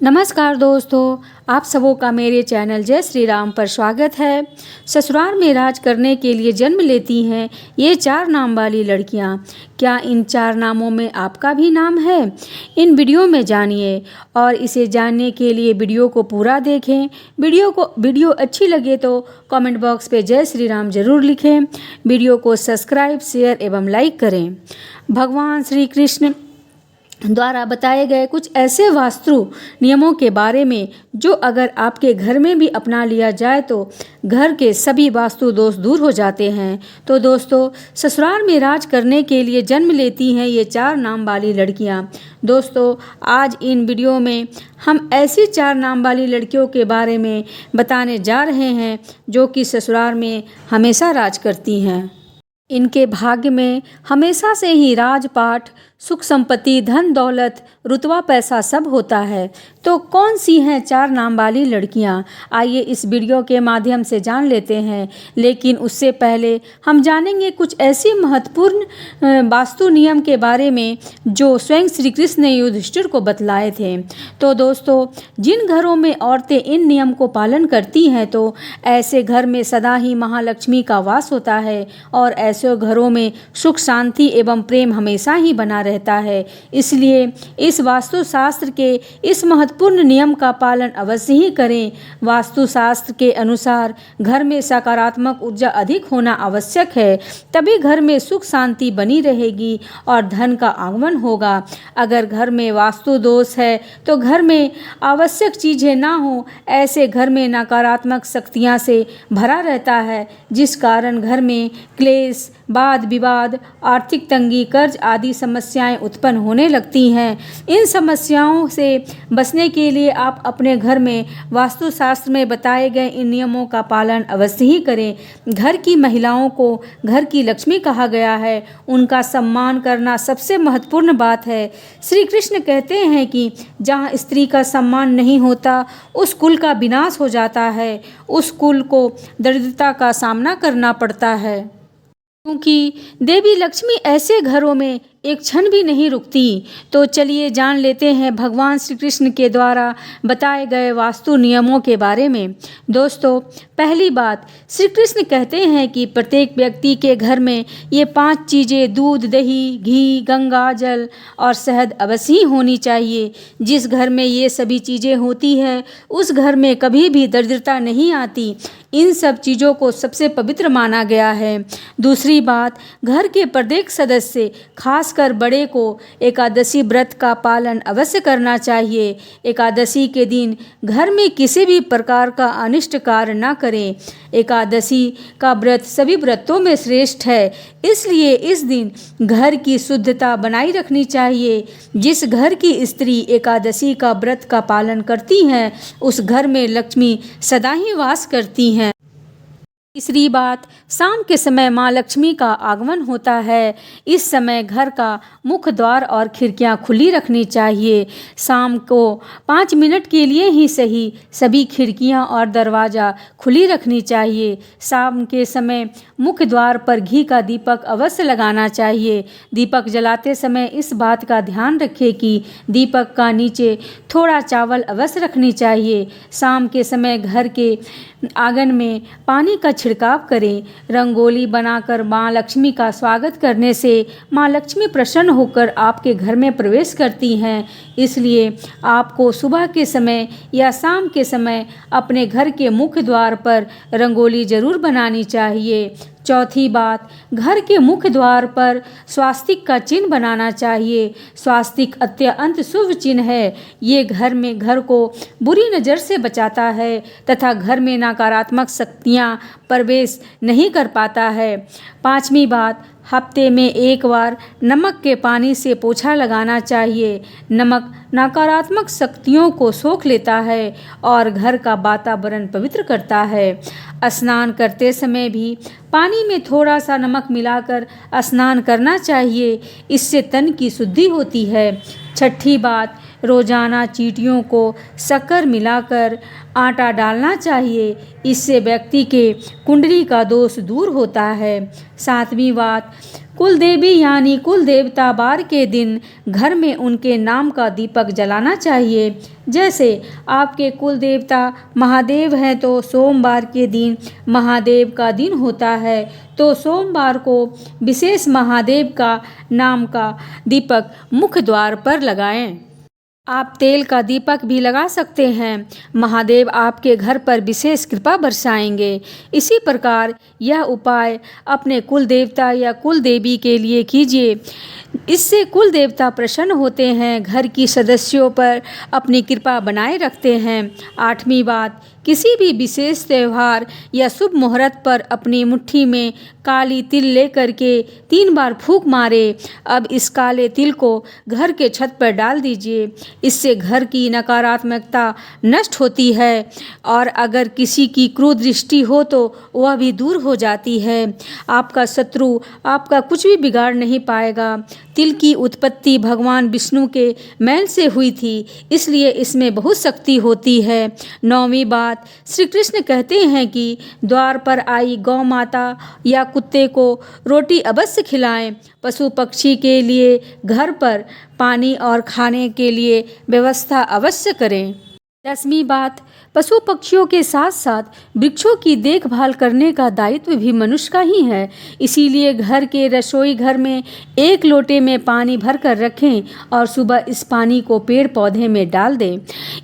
नमस्कार दोस्तों, आप सबों का मेरे चैनल जय श्री राम पर स्वागत है। ससुराल में राज करने के लिए जन्म लेती हैं ये 4 नाम वाली लड़कियां। क्या इन 4 नामों में आपका भी नाम है? इन वीडियो में जानिए और इसे जानने के लिए वीडियो को पूरा देखें। वीडियो अच्छी लगे तो कमेंट बॉक्स पे जय श्री राम जरूर लिखें। वीडियो को सब्सक्राइब, शेयर एवं लाइक करें। भगवान श्री कृष्ण द्वारा बताए गए कुछ ऐसे वास्तु नियमों के बारे में जो अगर आपके घर में भी अपना लिया जाए तो घर के सभी वास्तु दोष दूर हो जाते हैं। तो दोस्तों, ससुराल में राज करने के लिए जन्म लेती हैं ये 4 नाम वाली लड़कियां। दोस्तों, आज इन वीडियो में हम ऐसी 4 नाम वाली लड़कियों के बारे में बताने जा रहे हैं जो कि ससुराल में हमेशा राज करती हैं। इनके भाग्य में हमेशा से ही राजपाट, सुख संपत्ति, धन दौलत, रुतबा पैसा सब होता है। तो कौन सी हैं 4 नाम वाली लड़कियां? आइए इस वीडियो के माध्यम से जान लेते हैं। लेकिन उससे पहले हम जानेंगे कुछ ऐसी महत्वपूर्ण वास्तु नियम के बारे में जो स्वयं श्री कृष्ण ने युधिष्ठिर को बतलाए थे। तो दोस्तों, जिन घरों में औरतें इन नियम को पालन करती हैं तो ऐसे घर में सदा ही महालक्ष्मी का वास होता है और ऐसे घरों में सुख, शांति एवं प्रेम हमेशा ही बना रहता है। इसलिए इस वास्तु शास्त्र के इस महत्वपूर्ण नियम का पालन अवश्य ही करें। वास्तु शास्त्र के अनुसार घर में सकारात्मक ऊर्जा अधिक होना आवश्यक है, तभी घर में सुख शांति बनी रहेगी और धन का आगमन होगा। अगर घर में वास्तु दोष है तो घर में आवश्यक चीजें ना हो, ऐसे घर में नकारात्मक शक्तियां से भरा रहता है, जिस कारण घर में क्लेश, वाद विवाद, आर्थिक तंगी, कर्ज आदि समस्याएं उत्पन्न होने लगती हैं। इन समस्याओं से बचने के लिए आप अपने घर में वास्तुशास्त्र में बताए गए इन नियमों का पालन अवश्य ही करें। घर की महिलाओं को घर की लक्ष्मी कहा गया है, उनका सम्मान करना सबसे महत्वपूर्ण बात है। श्री कृष्ण कहते हैं कि जहाँ स्त्री का सम्मान नहीं होता उस कुल का विनाश हो जाता है, उस कुल को दरिद्रता का सामना करना पड़ता है। क्योंकि देवी लक्ष्मी ऐसे घरों में एक क्षण भी नहीं रुकती। तो चलिए जान लेते हैं भगवान श्री कृष्ण के द्वारा बताए गए वास्तु नियमों के बारे में। दोस्तों, पहली बात, श्री कृष्ण कहते हैं कि प्रत्येक व्यक्ति के घर में ये 5 चीज़ें दूध, दही, घी, गंगा जल और शहद अवश्य ही होनी चाहिए। जिस घर में ये सभी चीज़ें होती है उस घर में कभी भी दरिद्रता नहीं आती। इन सब चीज़ों को सबसे पवित्र माना गया है। दूसरी बात, घर के प्रत्येक सदस्य खासकर बड़े को एकादशी व्रत का पालन अवश्य करना चाहिए। एकादशी के दिन घर में किसी भी प्रकार का अनिष्ट कार्य न करें। एकादशी का व्रत सभी व्रतों में श्रेष्ठ है, इसलिए इस दिन घर की शुद्धता बनाई रखनी चाहिए। जिस घर की स्त्री एकादशी का व्रत का पालन करती हैं उस घर में लक्ष्मी सदा ही वास करती हैं। तीसरी बात, शाम के समय माँ लक्ष्मी का आगमन होता है। इस समय घर का मुख्य द्वार और खिड़कियाँ खुली रखनी चाहिए। शाम को 5 मिनट के लिए ही सही सभी खिड़कियाँ और दरवाज़ा खुली रखनी चाहिए। शाम के समय मुख्य द्वार पर घी का दीपक अवश्य लगाना चाहिए। दीपक जलाते समय इस बात का ध्यान रखें कि दीपक का नीचे थोड़ा चावल अवश्य रखनी चाहिए। शाम के समय घर के आंगन में पानी का छिड़काव करें। रंगोली बनाकर माँ लक्ष्मी का स्वागत करने से माँ लक्ष्मी प्रसन्न होकर आपके घर में प्रवेश करती हैं। इसलिए आपको सुबह के समय या शाम के समय अपने घर के मुख्य द्वार पर रंगोली जरूर बनानी चाहिए। चौथी बात, घर के मुख्य द्वार पर स्वास्तिक का चिन्ह बनाना चाहिए। स्वास्तिक अत्यंत शुभ चिन्ह है। ये घर को बुरी नज़र से बचाता है तथा घर में नकारात्मक शक्तियाँ प्रवेश नहीं कर पाता है। 5वीं बात, हफ्ते में एक बार नमक के पानी से पोछा लगाना चाहिए। नमक नकारात्मक शक्तियों को सोख लेता है और घर का वातावरण पवित्र करता है। स्नान करते समय भी पानी में थोड़ा सा नमक मिलाकर स्नान करना चाहिए, इससे तन की शुद्धि होती है। 6ठी बात, रोजाना चींटियों को शक्कर मिलाकर आटा डालना चाहिए, इससे व्यक्ति के कुंडली का दोष दूर होता है। 7वीं बात, कुल देवी यानी कुल देवता वार के दिन घर में उनके नाम का दीपक जलाना चाहिए। जैसे आपके कुल देवता महादेव हैं तो सोमवार के दिन महादेव का दिन होता है, तो सोमवार को विशेष महादेव का नाम का दीपक मुख्य द्वार पर लगाएं। आप तेल का दीपक भी लगा सकते हैं। महादेव आपके घर पर विशेष कृपा बरसाएंगे। इसी प्रकार यह उपाय अपने कुल देवता या कुल देवी के लिए कीजिए। इससे कुल देवता प्रसन्न होते हैं, घर की सदस्यों पर अपनी कृपा बनाए रखते हैं। 8वीं बात, किसी भी विशेष त्यौहार या शुभ मुहूर्त पर अपनी मुट्ठी में काली तिल लेकर के 3 बार फूंक मारे। अब इस काले तिल को घर के छत पर डाल दीजिए। इससे घर की नकारात्मकता नष्ट होती है और अगर किसी की क्रूर दृष्टि हो तो वह भी दूर हो जाती है। आपका शत्रु आपका कुछ भी बिगाड़ नहीं पाएगा। तिल की उत्पत्ति भगवान विष्णु के मैल से हुई थी, इसलिए इसमें बहुत शक्ति होती है। 9वीं बात, श्री कृष्ण कहते हैं कि द्वार पर आई गौ माता या कुत्ते को रोटी अवश्य खिलाएं। पशु पक्षी के लिए घर पर पानी और खाने के लिए व्यवस्था अवश्य करें। 10वीं बात, पशु पक्षियों के साथ साथ वृक्षों की देखभाल करने का दायित्व भी मनुष्य का ही है। इसीलिए घर के रसोई घर में 1 लोटे में पानी भर कर रखें और सुबह इस पानी को पेड़ पौधे में डाल दें।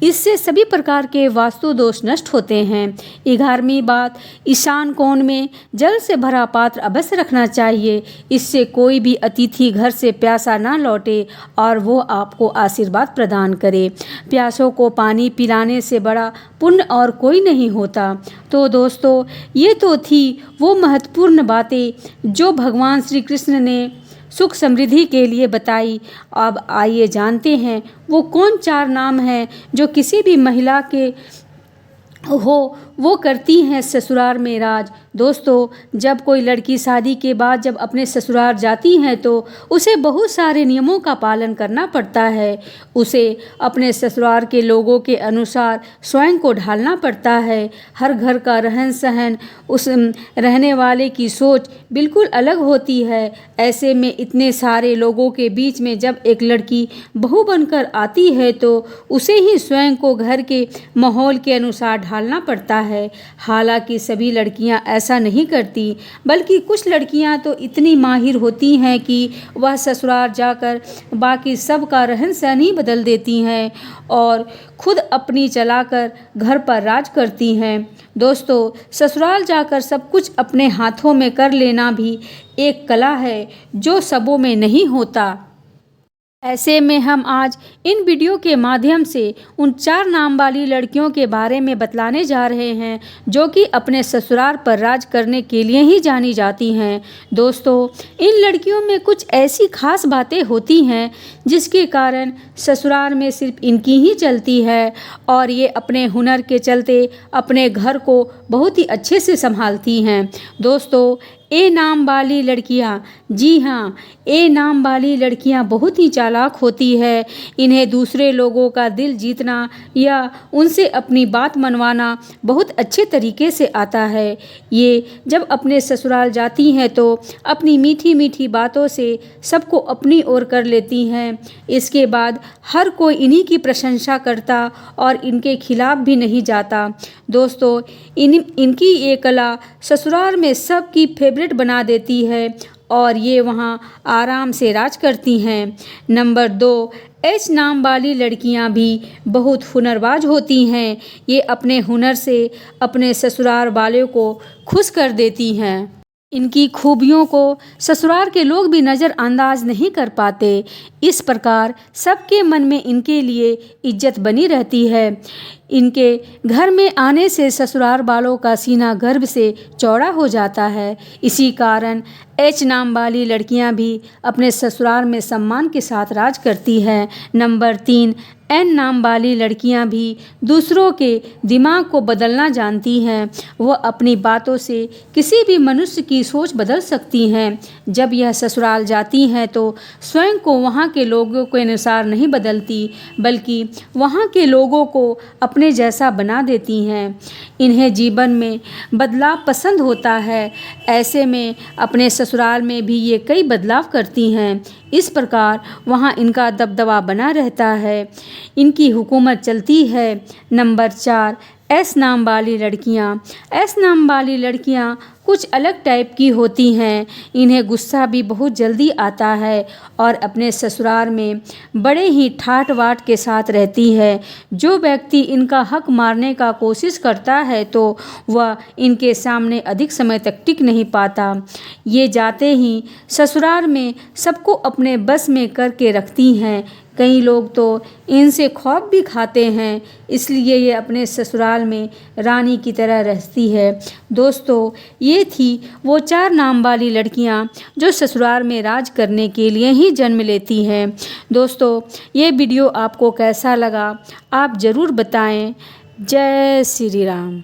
इससे सभी प्रकार के वास्तु दोष नष्ट होते हैं। 11वीं बात, ईशान कोण में जल से भरा पात्र अवश्य रखना चाहिए। इससे कोई भी अतिथि घर से प्यासा ना लौटे और वो आपको आशीर्वाद प्रदान करे। प्यासों को पानी पिलाने से बड़ा पुण्य और कोई नहीं होता। तो दोस्तों, ये तो थी वो महत्वपूर्ण बातें जो भगवान श्री कृष्ण ने सुख समृद्धि के लिए बताई। अब आइए जानते हैं वो कौन 4 नाम हैं जो किसी भी महिला के वो करती हैं ससुराल में राज। दोस्तों, जब कोई लड़की शादी के बाद जब अपने ससुराल जाती हैं तो उसे बहुत सारे नियमों का पालन करना पड़ता है। उसे अपने ससुराल के लोगों के अनुसार स्वयं को ढालना पड़ता है। हर घर का रहन सहन, उस रहने वाले की सोच बिल्कुल अलग होती है। ऐसे में इतने सारे लोगों के बीच में जब एक लड़की बहू बनकर आती है तो उसे ही स्वयं को घर के माहौल के अनुसार ढालना पड़ता है। हालांकि सभी लड़कियां ऐसा नहीं करती, बल्कि कुछ लड़कियां तो इतनी माहिर होती हैं कि वह ससुराल जाकर बाकी सब का रहन सहन ही बदल देती हैं और खुद अपनी चलाकर घर पर राज करती हैं। दोस्तों, ससुराल जाकर सब कुछ अपने हाथों में कर लेना भी एक कला है जो सबों में नहीं होता। ऐसे में हम आज इन वीडियो के माध्यम से उन 4 नाम वाली लड़कियों के बारे में बतलाने जा रहे हैं जो कि अपने ससुराल पर राज करने के लिए ही जानी जाती हैं। दोस्तों, इन लड़कियों में कुछ ऐसी खास बातें होती हैं जिसके कारण ससुराल में सिर्फ इनकी ही चलती है और ये अपने हुनर के चलते अपने घर को बहुत ही अच्छे से संभालती हैं। दोस्तों, ए नाम वाली लड़कियां, जी हाँ, ए नाम वाली लड़कियां बहुत ही चालाक होती है। इन्हें दूसरे लोगों का दिल जीतना या उनसे अपनी बात मनवाना बहुत अच्छे तरीके से आता है। ये जब अपने ससुराल जाती हैं तो अपनी मीठी मीठी बातों से सबको अपनी ओर कर लेती हैं। इसके बाद हर कोई इन्हीं की प्रशंसा करता और इनके खिलाफ भी नहीं जाता। दोस्तों, इनकी ये कला ससुराल में सबकी फेवरेट बना देती है और ये वहाँ आराम से राज करती हैं। नंबर 2, एच नाम वाली लड़कियाँ भी बहुत हुनरबाज होती हैं। ये अपने हुनर से अपने ससुराल वालों को खुश कर देती हैं। इनकी खूबियों को ससुराल के लोग भी नज़रअंदाज नहीं कर पाते। इस प्रकार सबके मन में इनके लिए इज्जत बनी रहती है। इनके घर में आने से ससुराल वालों का सीना गर्व से चौड़ा हो जाता है। इसी कारण एच नाम वाली लड़कियां भी अपने ससुराल में सम्मान के साथ राज करती हैं। नंबर 3, एन नाम वाली लड़कियां भी दूसरों के दिमाग को बदलना जानती हैं। वह अपनी बातों से किसी भी मनुष्य की सोच बदल सकती हैं। जब यह ससुराल जाती हैं तो स्वयं को वहाँ के लोगों के अनुसार नहीं बदलती, बल्कि वहाँ के लोगों को अपने जैसा बना देती हैं। इन्हें जीवन में बदलाव पसंद होता है। ऐसे में अपने ससुराल में भी ये कई बदलाव करती हैं। इस प्रकार वहाँ इनका दबदबा बना रहता है, इनकी हुकूमत चलती है। नंबर 4, एस नाम वाली लड़कियाँ। एस नाम वाली लड़कियाँ कुछ अलग टाइप की होती हैं। इन्हें गुस्सा भी बहुत जल्दी आता है और अपने ससुराल में बड़े ही ठाट बाट के साथ रहती है। जो व्यक्ति इनका हक मारने का कोशिश करता है तो वह इनके सामने अधिक समय तक टिक नहीं पाता। ये जाते ही ससुराल में सबको अपने बस में करके रखती हैं। कई लोग तो इनसे खौफ भी खाते हैं, इसलिए ये अपने ससुराल में रानी की तरह रहती है। दोस्तों, ये थी वो 4 नाम वाली लड़कियां जो ससुराल में राज करने के लिए ही जन्म लेती हैं। दोस्तों, ये वीडियो आपको कैसा लगा आप ज़रूर बताएं। जय श्री राम।